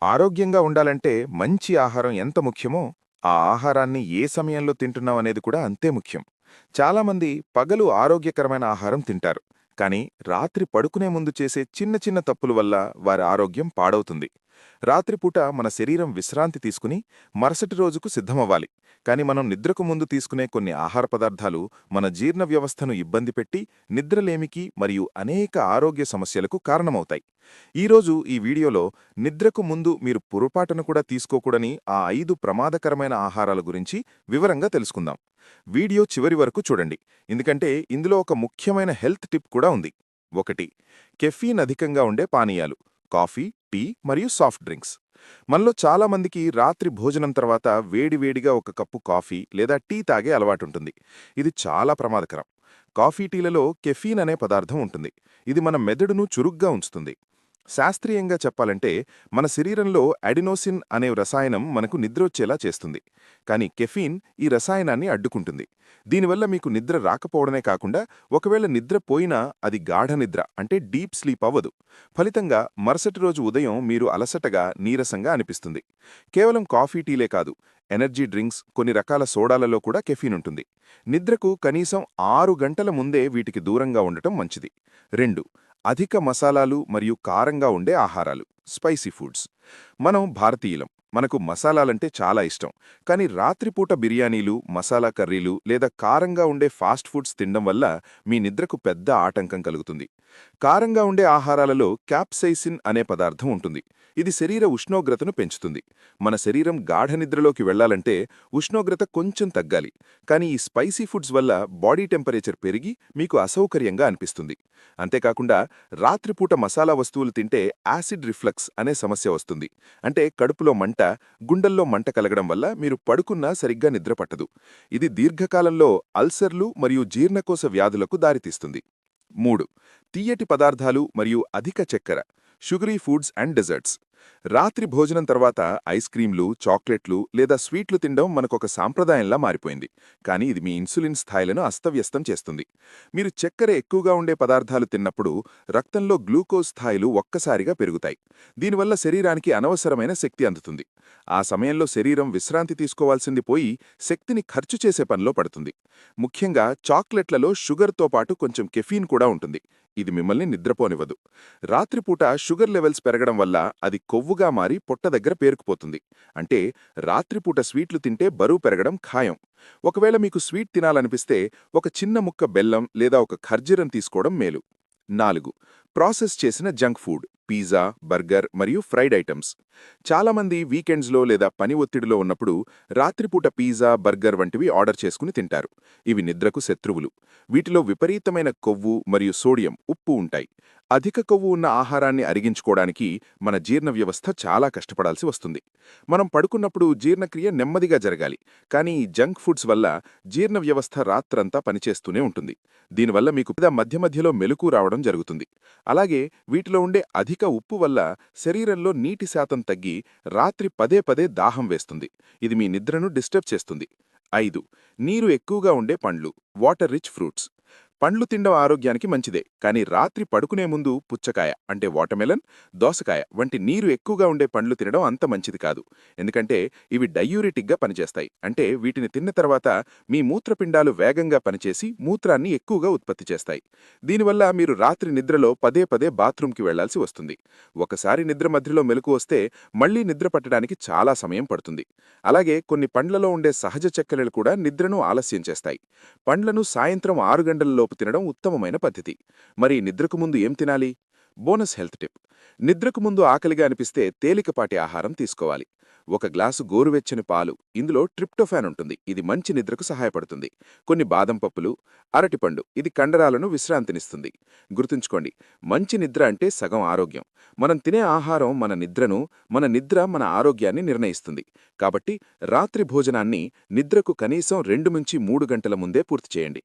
ఆరోగ్యంగా ఉండాలంటే మంచి ఆహారం ఎంత ముఖ్యమో, ఆ ఆహారాన్ని ఏ సమయంలో తింటున్నాం అనేది కూడా అంతే ముఖ్యం. చాలామంది పగలు ఆరోగ్యకరమైన ఆహారం తింటారు. కానీ రాత్రి పడుకునే ముందు చేసే చిన్న చిన్న తప్పుల వల్ల వారి ఆరోగ్యం పాడవుతుంది. రాత్రిపూట మన శరీరం విశ్రాంతి తీసుకుని మరుసటి రోజుకు సిద్ధమవ్వాలి. కానీ మనం నిద్రకు ముందు తీసుకునే కొన్ని ఆహార పదార్థాలు మన జీర్ణ వ్యవస్థను ఇబ్బంది పెట్టి నిద్రలేమికి మరియు అనేక ఆరోగ్య సమస్యలకు కారణమవుతాయి. ఈరోజు ఈ వీడియోలో నిద్రకు ముందు మీరు పొరపాటును కూడా తీసుకోకూడని ఆ 5 ప్రమాదకరమైన ఆహారాల గురించి వివరంగా తెలుసుకుందాం. వీడియో చివరి వరకు చూడండి, ఎందుకంటే ఇందులో ఒక ముఖ్యమైన హెల్త్ టిప్ కూడా ఉంది. 1. కెఫీన్ అధికంగా ఉండే పానీయాలు, కాఫీ, టీ మరియు సాఫ్ట్ డ్రింక్స్. మనలో చాలామందికి రాత్రి భోజనం తర్వాత వేడివేడిగా ఒక కప్పు కాఫీ లేదా టీ తాగే అలవాటుంటుంది. ఇది చాలా ప్రమాదకరం. కాఫీ, టీలలో కెఫీన్ అనే పదార్థం ఉంటుంది. ఇది మన మెదడును చురుగ్గా ఉంచుతుంది. శాస్త్రీయంగా చెప్పాలంటే మన శరీరంలో అడినోసిన్ అనే రసాయనం మనకు నిద్రొచ్చేలా చేస్తుంది. కానీ కెఫీన్ ఈ రసాయనాన్ని అడ్డుకుంటుంది. దీనివల్ల మీకు నిద్ర రాకపోవడమే కాకుండా ఒకవేళ నిద్ర పోయినా అది గాఢ నిద్ర అంటే డీప్ స్లీప్ అవ్వదు. ఫలితంగా మరుసటి రోజు ఉదయం మీరు అలసటగా నీరసంగా అనిపిస్తుంది. కేవలం కాఫీ, టీలే కాదు, ఎనర్జీ డ్రింక్స్, కొన్ని రకాల సోడాలలో కూడా కెఫీన్ ఉంటుంది. నిద్రకు కనీసం 6 గంటల ముందే వీటికి దూరంగా ఉండటం మంచిది. 2. అధిక మసాలాలు మరియు కారంగా ఉండే ఆహారాలు, స్పైసీ ఫుడ్స్. మనం భారతీయులం, మనకు మసాలాలంటే చాలా ఇష్టం. కానీ రాత్రిపూట బిర్యానీలు, మసాలా కర్రీలు లేదా కారంగా ఉండే ఫాస్ట్ ఫుడ్స్ తినడం వల్ల మీ నిద్రకు పెద్ద ఆటంకం కలుగుతుంది. కారంగా ఉండే ఆహారాలలో క్యాప్సైసిన్ అనే పదార్థం ఉంటుంది. ఇది శరీర ఉష్ణోగ్రతను పెంచుతుంది. మన శరీరం గాఢ నిద్రలోకి వెళ్లాలంటే ఉష్ణోగ్రత కొంచెం తగ్గాలి. కానీ ఈ స్పైసీ ఫుడ్స్ వల్ల బాడీ టెంపరేచర్ పెరిగి మీకు అసౌకర్యంగా అనిపిస్తుంది. అంతేకాకుండా రాత్రిపూట మసాలా వస్తువులు తింటే యాసిడ్ రిఫ్లక్స్ అనే సమస్య వస్తుంది. అంటే కడుపులో మంట, గుండెల్లో మంట కలగడం వల్ల మీరు పడుకున్నా సరిగ్గా నిద్రపట్టదు. ఇది దీర్ఘకాలంలో అల్సర్లు మరియు జీర్ణకోశ వ్యాధులకు దారితీస్తుంది. 3. తియ్యటి పదార్థాలు మరియు అధిక చక్కెర, షుగరీ ఫుడ్స్ అండ్ డెజర్ట్స్. రాత్రి భోజనం తర్వాత ఐస్ క్రీంలు, చాక్లెట్లు లేదా స్వీట్లు తినడం మనకొక సాంప్రదాయంలా మారిపోయింది. కానీ ఇది మీ ఇన్సులిన్ స్థాయిలను అస్తవ్యస్తం చేస్తుంది. మీరు చక్కెర ఎక్కువగా ఉండే పదార్థాలు తిన్నప్పుడు రక్తంలో గ్లూకోజ్ స్థాయిలు ఒక్కసారిగా పెరుగుతాయి. దీనివల్ల శరీరానికి అనవసరమైన శక్తి అందుతుంది. ఆ సమయంలో శరీరం విశ్రాంతి తీసుకోవాల్సింది పోయి శక్తిని ఖర్చు చేసే పనిలో పడుతుంది. ముఖ్యంగా చాక్లెట్లలో షుగర్తో పాటు కొంచెం కెఫీన్ కూడా ఉంటుంది. ఇది మిమ్మల్ని నిద్రపోనివ్వదు. రాత్రిపూట షుగర్ లెవెల్స్ పెరగడం వల్ల అది కొవ్వుగా మారి పొట్ట దగ్గర పేరుకుపోతుంది. అంటే రాత్రిపూట స్వీట్లు తింటే బరువు పెరగడం ఖాయం. ఒకవేళ మీకు స్వీట్ తినాలనిపిస్తే ఒక చిన్న ముక్క బెల్లం లేదా ఒక ఖర్జూరం తీసుకోవడం మేలు. 4. ప్రాసెస్ చేసిన జంక్ ఫుడ్, పిజ్జా, బర్గర్ మరియు ఫ్రైడ్ ఐటమ్స్. చాలామంది వీకెండ్స్లో లేదా పని ఒత్తిడిలో ఉన్నప్పుడు రాత్రిపూట పిజ్జా, బర్గర్ వంటివి ఆర్డర్ చేసుకుని తింటారు. ఇవి నిద్రకు శత్రువులు. వీటిలో విపరీతమైన కొవ్వు మరియు సోడియం, ఉప్పు ఉంటాయి. అధిక కొవ్వు ఉన్న ఆహారాన్ని అరిగించుకోవడానికి మన జీర్ణ వ్యవస్థ చాలా కష్టపడాల్సి వస్తుంది. మనం పడుకున్నప్పుడు జీర్ణక్రియ నెమ్మదిగా జరగాలి. కానీ ఈ జంక్ ఫుడ్స్ వల్ల జీర్ణ వ్యవస్థ రాత్రంతా పనిచేస్తూనే ఉంటుంది. దీనివల్ల మీకు మధ్య మధ్యలో మెలకువ రావడం జరుగుతుంది. అలాగే వీటిలో ఉండే అధిక ఉప్పు వల్ల శరీరంలో నీటి శాతం తగ్గి రాత్రి పదే పదే దాహం వేస్తుంది. ఇది మీ నిద్రను డిస్టర్బ్ చేస్తుంది. 5. నీరు ఎక్కువగా ఉండే పండ్లు, వాటర్ రిచ్ ఫ్రూట్స్. పండ్లు తినడం ఆరోగ్యానికి మంచిదే, కానీ రాత్రి పడుకునే ముందు పుచ్చకాయ అంటే వాటర్మెలన్, దోసకాయ వంటి నీరు ఎక్కువగా ఉండే పండ్లు తినడం అంత మంచిది కాదు. ఎందుకంటే ఇవి డయూరిటిక్గా పనిచేస్తాయి. అంటే వీటిని తిన్న తర్వాత మీ మూత్రపిండాలు వేగంగా పనిచేసి మూత్రాన్ని ఎక్కువగా ఉత్పత్తి చేస్తాయి. దీనివల్ల మీరు రాత్రి నిద్రలో పదే పదే బాత్రూంకి వెళ్లాల్సి వస్తుంది. ఒకసారి నిద్ర మధ్యలో మెలకువ వస్తే మళ్లీ నిద్ర పట్టడానికి చాలా సమయం పడుతుంది. అలాగే కొన్ని పండ్లలో ఉండే సహజ చక్కెరలు కూడా నిద్రను ఆలస్యం చేస్తాయి. పండ్లను సాయంత్రం 6 గంటలలోపు తినడం ఉత్తమమైన పద్ధతి. మరి నిద్రకు ముందు ఏం తినాలి? Bonus health tip. నిద్రకు ముందు ఆకలిగా అనిపిస్తే తేలికపాటి ఆహారం తీసుకోవాలి. ఒక గ్లాసు గోరువెచ్చని పాలు, ఇందులో ట్రిప్టోఫాన్ ఉంటుంది. ఇది మంచి నిద్రకు సహాయపడుతుంది. కొన్ని బాదం పప్పులు, అరటిపండు, ఇది కండరాలను విశ్రాంతినిస్తుంది. గుర్తుంచుకోండి, మంచి నిద్ర అంటే సగం ఆరోగ్యం. మనం తినే ఆహారం మన నిద్ర మన ఆరోగ్యాన్ని నిర్ణయిస్తుంది. కాబట్టి రాత్రి భోజనాన్ని నిద్రకు కనీసం 2 నుంచి 3 గంటల ముందే పూర్తి చేయండి.